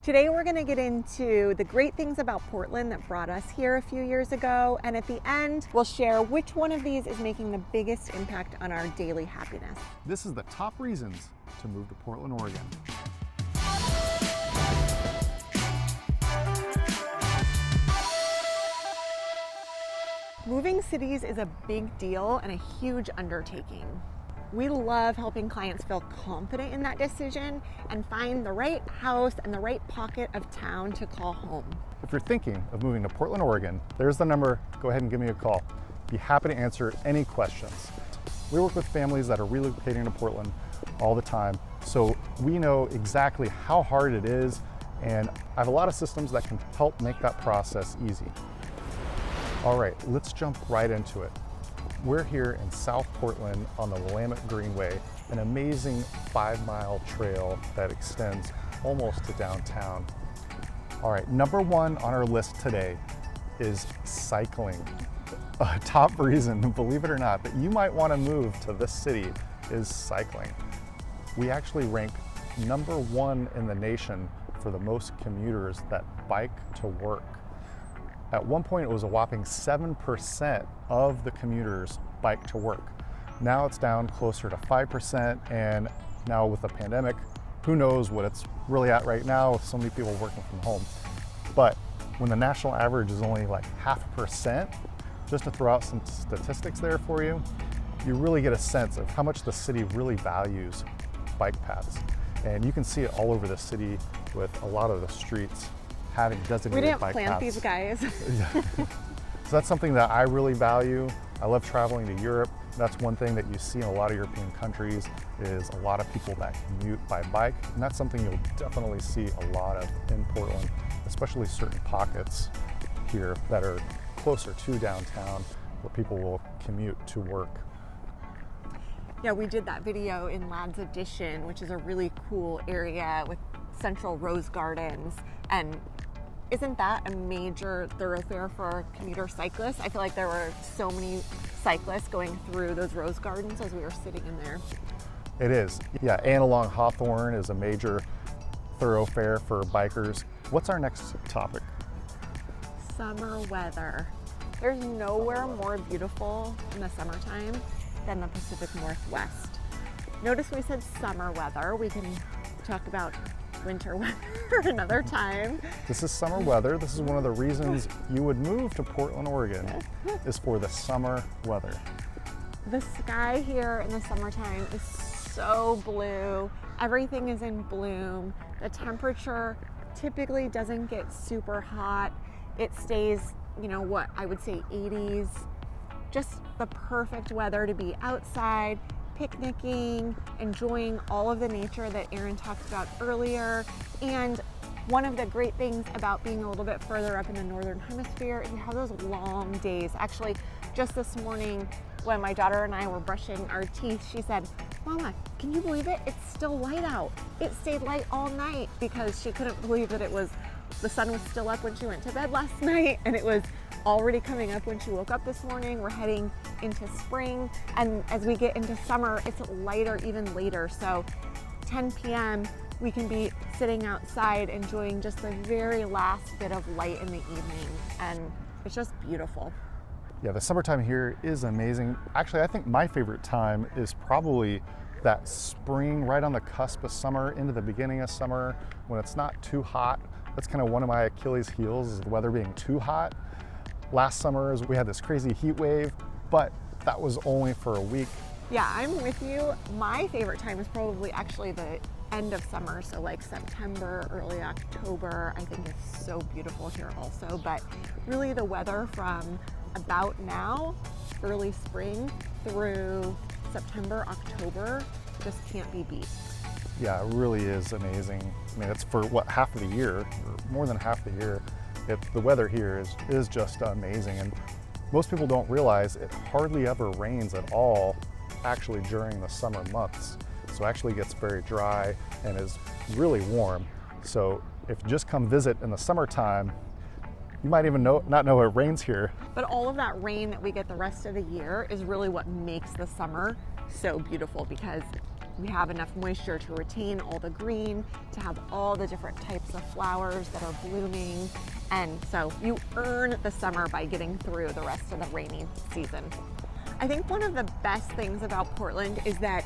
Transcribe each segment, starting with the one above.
Today we're going to get into the great things about Portland that brought us here a few years ago, and at the end we'll share which one of these is making the biggest impact on our daily happiness. This is the top reasons to move to Portland, Oregon. Moving cities is a big deal and a huge undertaking. We love helping clients feel confident in that decision and find the right house and the right pocket of town to call home. If you're thinking of moving to Portland, Oregon, there's the number. Go ahead and give me a call. Be happy to answer any questions. We work with families that are relocating to Portland all the time, so we know exactly how hard it is, and I have a lot of systems that can help make that process easy. All right, let's jump right into it. We're here in South Portland on the Willamette Greenway, an amazing 5-mile trail that extends almost to downtown. All right, number one on our list today is cycling. A top reason, believe it or not, that you might want to move to this city is cycling. We actually rank number one in the nation for the most commuters that bike to work. At one point, it was a whopping 7% of the commuters bike to work. Now it's down closer to 5%, and now with the pandemic, who knows what it's really at right now with so many people working from home. But when the national average is only like 0.5%, just to throw out some statistics there for you, you really get a sense of how much the city really values bike paths. And you can see it all over the city with a lot of the streets having designated bike paths. We didn't plant these guys. Yeah. So that's something that I really value. I love traveling to Europe. That's one thing that you see in a lot of European countries is a lot of people that commute by bike. And that's something you'll definitely see a lot of in Portland, especially certain pockets here that are closer to downtown where people will commute to work. Yeah, we did that video in Ladd's Addition, which is a really cool area with central rose gardens. And isn't that a major thoroughfare for commuter cyclists? I feel like there were so many cyclists going through those rose gardens as we were sitting in there. It is. Yeah, and along Hawthorne is a major thoroughfare for bikers. What's our next topic? Summer weather. There's nowhere more beautiful in the summertime than the Pacific Northwest. Notice we said summer weather. We can talk about winter weather another time. This is summer weather. This is one of the reasons you would move to Portland, Oregon, is for the summer weather. The sky here in the summertime is so blue. Everything is in bloom. The temperature typically doesn't get super hot. It stays, what I would say 80s. Just the perfect weather to be outside, picnicking, enjoying all of the nature that Aaron talked about earlier. And one of the great things about being a little bit further up in the northern hemisphere is you have those long days. Actually, just this morning when my daughter and I were brushing our teeth, she said, "Mama, can you believe it? It's still light out." It stayed light all night because she couldn't believe that the sun was still up when she went to bed last night, and it was already coming up when she woke up this morning. We're heading into spring, and as we get into summer, it's lighter even later. So 10 p.m. we can be sitting outside enjoying just the very last bit of light in the evening, and it's just beautiful. Yeah, the summertime here is amazing. Actually, I think my favorite time is probably that spring, right on the cusp of summer into the beginning of summer, when it's not too hot. That's kind of one of my Achilles heels, is the weather being too hot. Last summer we had this crazy heat wave, but that was only for a week. Yeah, I'm with you. My favorite time is probably actually the end of summer, so like September, early October. I think it's so beautiful here also, but really the weather from about now, early spring, through September, October, just can't be beat. Yeah, it really is amazing. I mean, it's for half of the year, or more than half the year. The weather here is just amazing, and most people don't realize it hardly ever rains at all actually during the summer months. So it actually gets very dry and is really warm. So if you just come visit in the summertime, you might even not know it rains here. But all of that rain that we get the rest of the year is really what makes the summer so beautiful, because we have enough moisture to retain all the green, to have all the different types of flowers that are blooming. And so you earn the summer by getting through the rest of the rainy season. I think one of the best things about Portland is that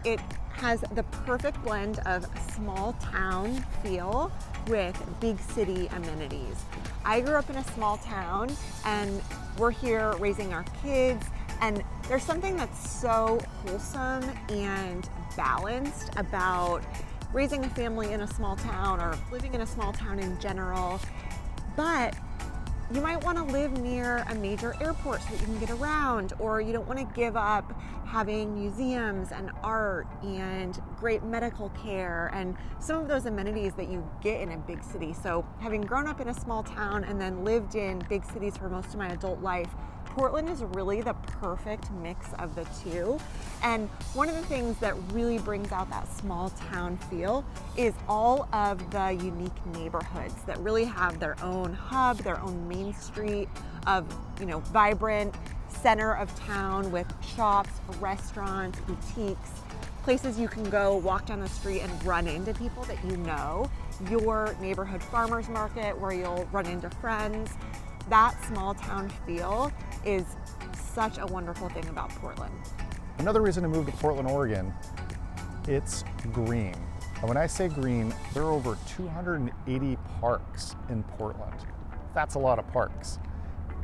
it has the perfect blend of small town feel with big city amenities. I grew up in a small town and we're here raising our kids, and there's something that's so wholesome and balanced about raising a family in a small town or living in a small town in general. But you might want to live near a major airport so that you can get around, or you don't want to give up having museums and art and great medical care and some of those amenities that you get in a big city. So having grown up in a small town and then lived in big cities for most of my adult life, Portland is really the perfect mix of the two. And one of the things that really brings out that small town feel is all of the unique neighborhoods that really have their own hub, their own main street of, vibrant center of town with shops, restaurants, boutiques, places you can go walk down the street and run into people that you know, your neighborhood farmer's market where you'll run into friends. That small town feel is such a wonderful thing about Portland. Another reason to move to Portland, Oregon, it's green. And when I say green, there are over 280 parks in Portland. That's a lot of parks.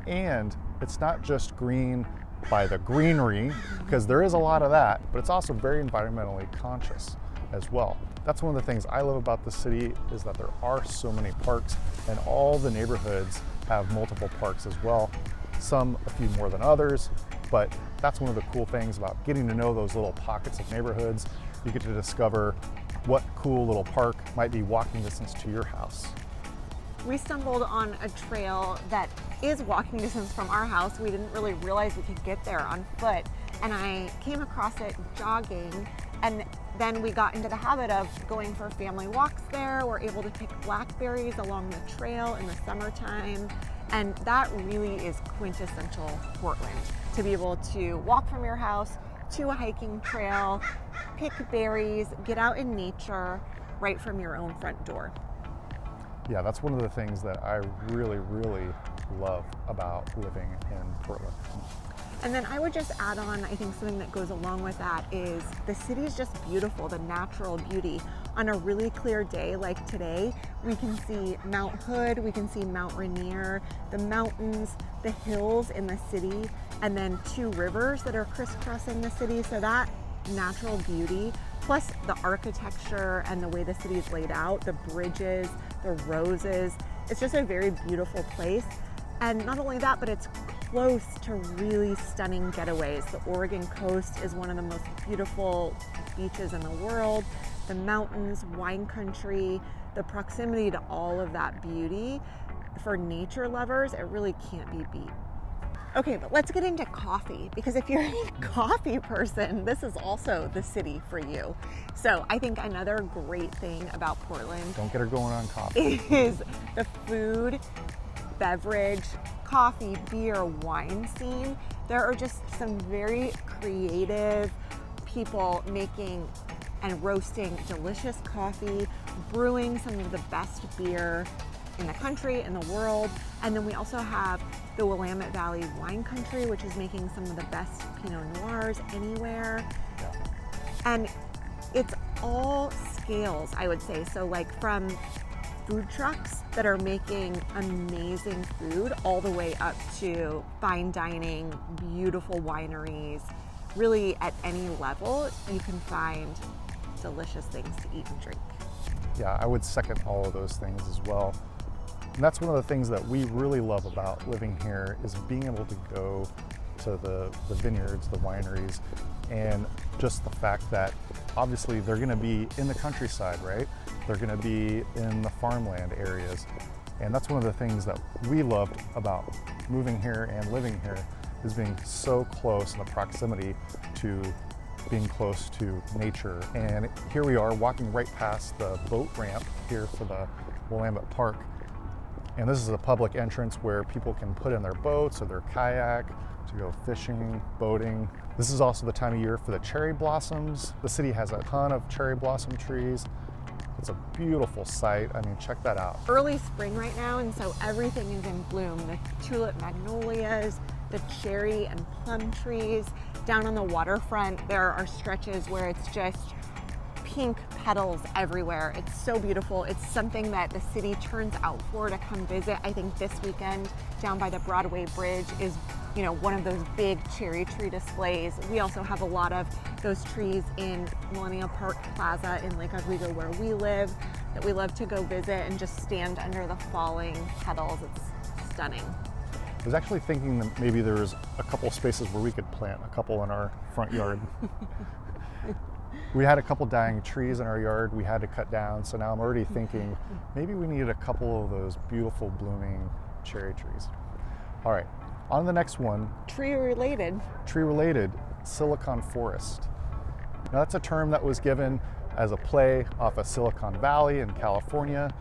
And it's not just green by the greenery, because there is a lot of that, but it's also very environmentally conscious as well. That's one of the things I love about the city, is that there are so many parks, and all the neighborhoods have multiple parks as well. Some a few more than others, but that's one of the cool things about getting to know those little pockets of neighborhoods. You get to discover what cool little park might be walking distance to your house. We stumbled on a trail that is walking distance from our house. We didn't really realize we could get there on foot, and I came across it jogging, and then we got into the habit of going for family walks there. We're able to pick blackberries along the trail in the summertime, and that really is quintessential Portland, to be able to walk from your house to a hiking trail, pick berries, get out in nature right from your own front door. Yeah, that's one of the things that I really, really love about living in Portland. And then I would just add on, I think something that goes along with that is the city is just beautiful, the natural beauty. On a really clear day like today, we can see Mount Hood, we can see Mount Rainier, the mountains, the hills in the city, and then two rivers that are crisscrossing the city. So that natural beauty, plus the architecture and the way the city is laid out, the bridges, the roses, it's just a very beautiful place. And not only that, but it's close to really stunning getaways. The Oregon coast is one of the most beautiful beaches in the world. The mountains, wine country, the proximity to all of that beauty, for nature lovers, it really can't be beat. Okay, but let's get into coffee, because if you're a coffee person, this is also the city for you. So I think another great thing about Portland, Don't get her going on coffee, is the food, beverage, coffee, beer, wine scene. There are just some very creative people making and roasting delicious coffee, brewing some of the best beer in the country, in the world. And then we also have the Willamette Valley wine country, which is making some of the best Pinot Noirs anywhere. Yeah. And it's all scales, I would say. So like from food trucks that are making amazing food all the way up to fine dining, beautiful wineries. Really at any level, you can find delicious things to eat and drink. Yeah, I would second all of those things as well. And that's one of the things that we really love about living here, is being able to go to the vineyards, the wineries, and just the fact that obviously they're going to be in the countryside, right? They're going to be in the farmland areas. And that's one of the things that we loved about moving here and living here, is being so close in the proximity to being close to nature. And here we are walking right past the boat ramp here for the Willamette Park. And this is a public entrance where people can put in their boats or their kayak to go fishing, boating. This is also the time of year for the cherry blossoms. The city has a ton of cherry blossom trees. It's a beautiful sight. I mean, check that out. Early spring right now, and so everything is in bloom. The tulip magnolias, the cherry and plum trees. Down on the waterfront, there are stretches where it's just pink petals everywhere. It's so beautiful. It's something that the city turns out for to come visit. I think this weekend down by the Broadway Bridge is, you know, one of those big cherry tree displays. We also have a lot of those trees in Millennium Park Plaza in Lake Oswego where we live that we love to go visit and just stand under the falling petals. It's stunning. I was actually thinking that maybe there was a couple spaces where we could plant a couple in our front yard. We had a couple dying trees in our yard we had to cut down, so now I'm already thinking maybe we need a couple of those beautiful blooming cherry trees. All right, on to the next one. Tree related, Silicon Forest. Now that's a term that was given as a play off of Silicon Valley in California,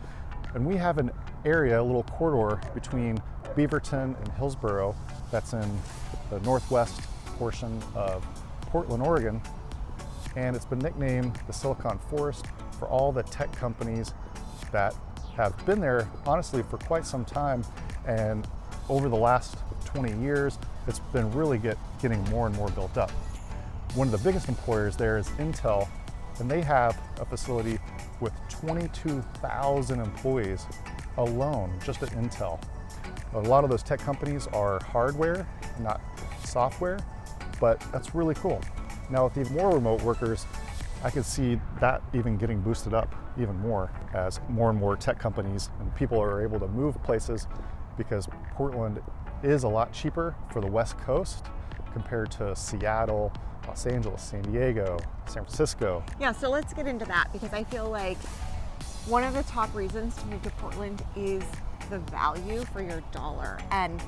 and we have an area, a little corridor between Beaverton and Hillsboro that's in the northwest portion of Portland, Oregon. And it's been nicknamed the Silicon Forest for all the tech companies that have been there, honestly, for quite some time. And over the last 20 years, it's been really getting more and more built up. One of the biggest employers there is Intel, and they have a facility with 22,000 employees alone, just at Intel. A lot of those tech companies are hardware, not software, but that's really cool. Now with even more remote workers, I could see that even getting boosted up even more as more and more tech companies and people are able to move places, because Portland is a lot cheaper for the West Coast compared to Seattle, Los Angeles, San Diego, San Francisco. Yeah, so let's get into that, because I feel like one of the top reasons to move to Portland is the value for your dollar. And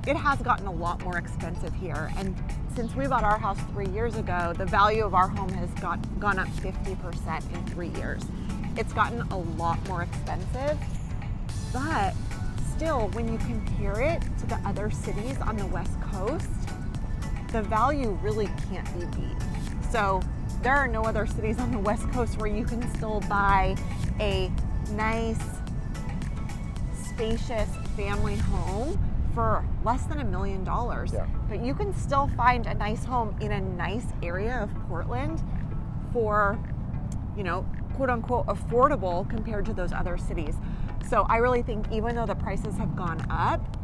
it has gotten a lot more expensive here. And since we bought our house 3 years ago, the value of our home has gone up 50% in 3 years. It's gotten a lot more expensive, but still, when you compare it to the other cities on the West Coast, the value really can't be beat. So there are no other cities on the West Coast where you can still buy a nice, spacious family home for less than $1 million. Yeah. But you can still find a nice home in a nice area of Portland for, you know, quote unquote affordable compared to those other cities. So I really think even though the prices have gone up,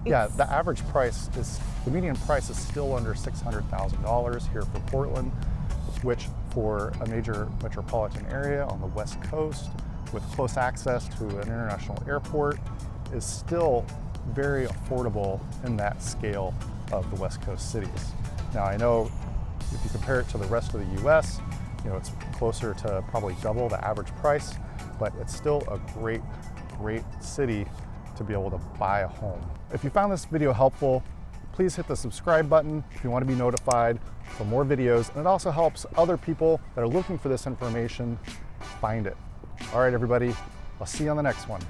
yeah, the average price the median price is still under $600,000 here for Portland, which for a major metropolitan area on the West Coast with close access to an international airport is still very affordable in that scale of the West Coast cities. Now I know if you compare it to the rest of the US, you know, it's closer to probably double the average price, but it's still a great city to be able to buy a home. If you found this video helpful, please hit the subscribe button if you want to be notified for more videos, and it also helps other people that are looking for this information find it. All right, everybody, I'll see you on the next one.